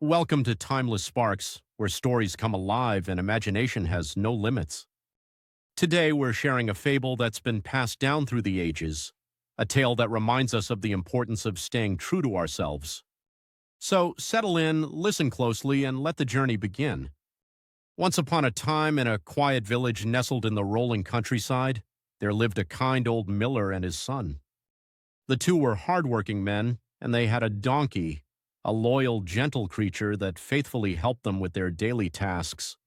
Welcome to Timeless Sparks, where stories come alive and imagination has no limits. Today, we're sharing a fable that's been passed down through the ages, a tale that reminds us of the importance of staying true to ourselves. So, settle in, listen closely, and let the journey begin. Once upon a time, in a quiet village nestled in the rolling countryside, there lived a kind old miller and his son. The two were hardworking men, and they had a donkey, a loyal, gentle creature that faithfully helped them with their daily tasks.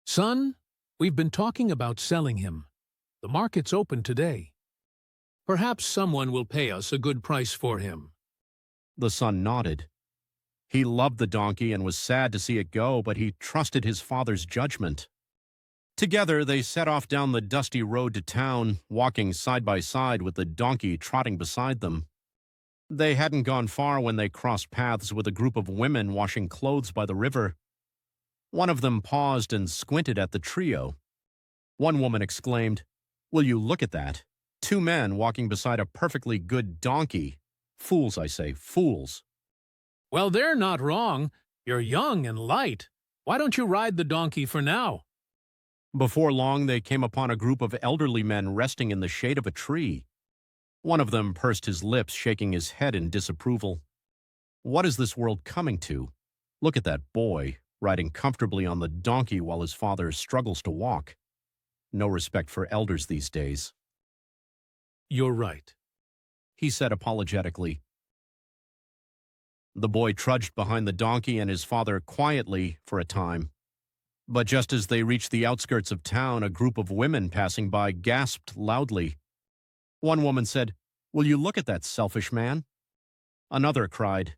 Son, we've been talking about selling him. The market's open today. Perhaps someone will pay us a good price for him. The son nodded. He loved the donkey and was sad to see it go, but he trusted his father's judgment. Together, they set off down the dusty road to town, walking side by side with the donkey trotting beside them. They hadn't gone far when they crossed paths with a group of women washing clothes by the river. One of them paused and squinted at the trio. One woman exclaimed, "Will you look at that? Two men walking beside a perfectly good donkey. Fools, I say, fools." Well, they're not wrong. You're young and light. Why don't you ride the donkey for now? Before long, they came upon a group of elderly men resting in the shade of a tree. One of them pursed his lips, shaking his head in disapproval. What is this world coming to? Look at that boy, riding comfortably on the donkey while his father struggles to walk. No respect for elders these days. You're right, He said apologetically. The boy trudged behind the donkey and his father quietly for a time. But just as they reached the outskirts of town, a group of women passing by gasped loudly. One woman said, "Will you look at that selfish man?" Another cried,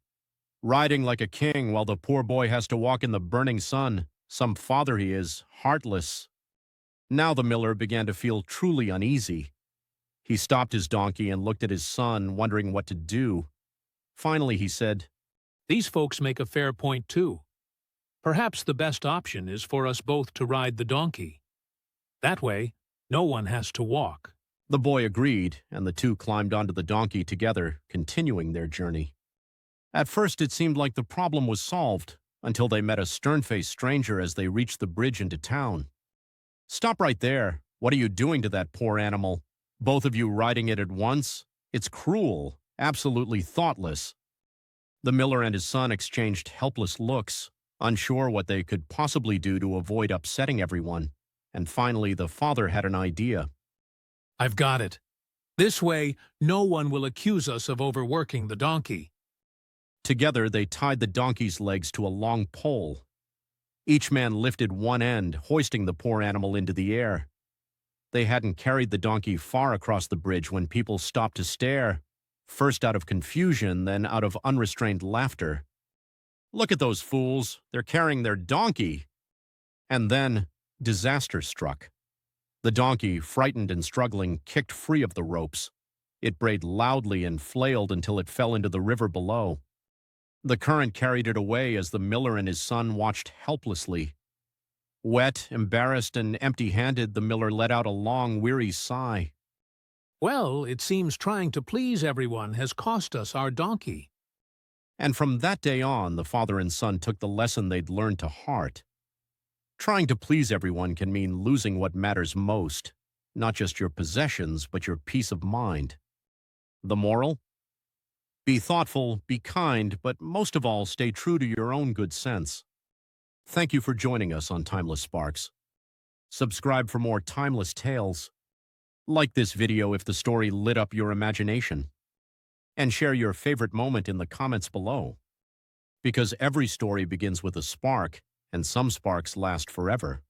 "Riding like a king while the poor boy has to walk in the burning sun. Some father he is, heartless." Now the miller began to feel truly uneasy. He stopped his donkey and looked at his son, wondering what to do. Finally he said, These folks make a fair point too. Perhaps the best option is for us both to ride the donkey. That way, no one has to walk. The boy agreed, and the two climbed onto the donkey together, continuing their journey. At first it seemed like the problem was solved, until they met a stern-faced stranger as they reached the bridge into town. "Stop right there. What are you doing to that poor animal? Both of you riding it at once? It's cruel, absolutely thoughtless." The miller and his son exchanged helpless looks, unsure what they could possibly do to avoid upsetting everyone, and finally the father had an idea. I've got it. This way, no one will accuse us of overworking the donkey. Together they tied the donkey's legs to a long pole. Each man lifted one end, hoisting the poor animal into the air. They hadn't carried the donkey far across the bridge when people stopped to stare, first out of confusion, then out of unrestrained laughter. "Look at those fools, they're carrying their donkey!" And then disaster struck. The donkey, frightened and struggling, kicked free of the ropes. It brayed loudly and flailed until it fell into the river below. The current carried it away as the miller and his son watched helplessly. Wet, embarrassed, and empty-handed, the miller let out a long, weary sigh. Well, it seems trying to please everyone has cost us our donkey. And from that day on, the father and son took the lesson they'd learned to heart. Trying to please everyone can mean losing what matters most, not just your possessions, but your peace of mind. The moral? Be thoughtful, be kind, but most of all, stay true to your own good sense. Thank you for joining us on Timeless Sparks. Subscribe for more timeless tales. Like this video if the story lit up your imagination. And share your favorite moment in the comments below. Because every story begins with a spark, and some sparks last forever.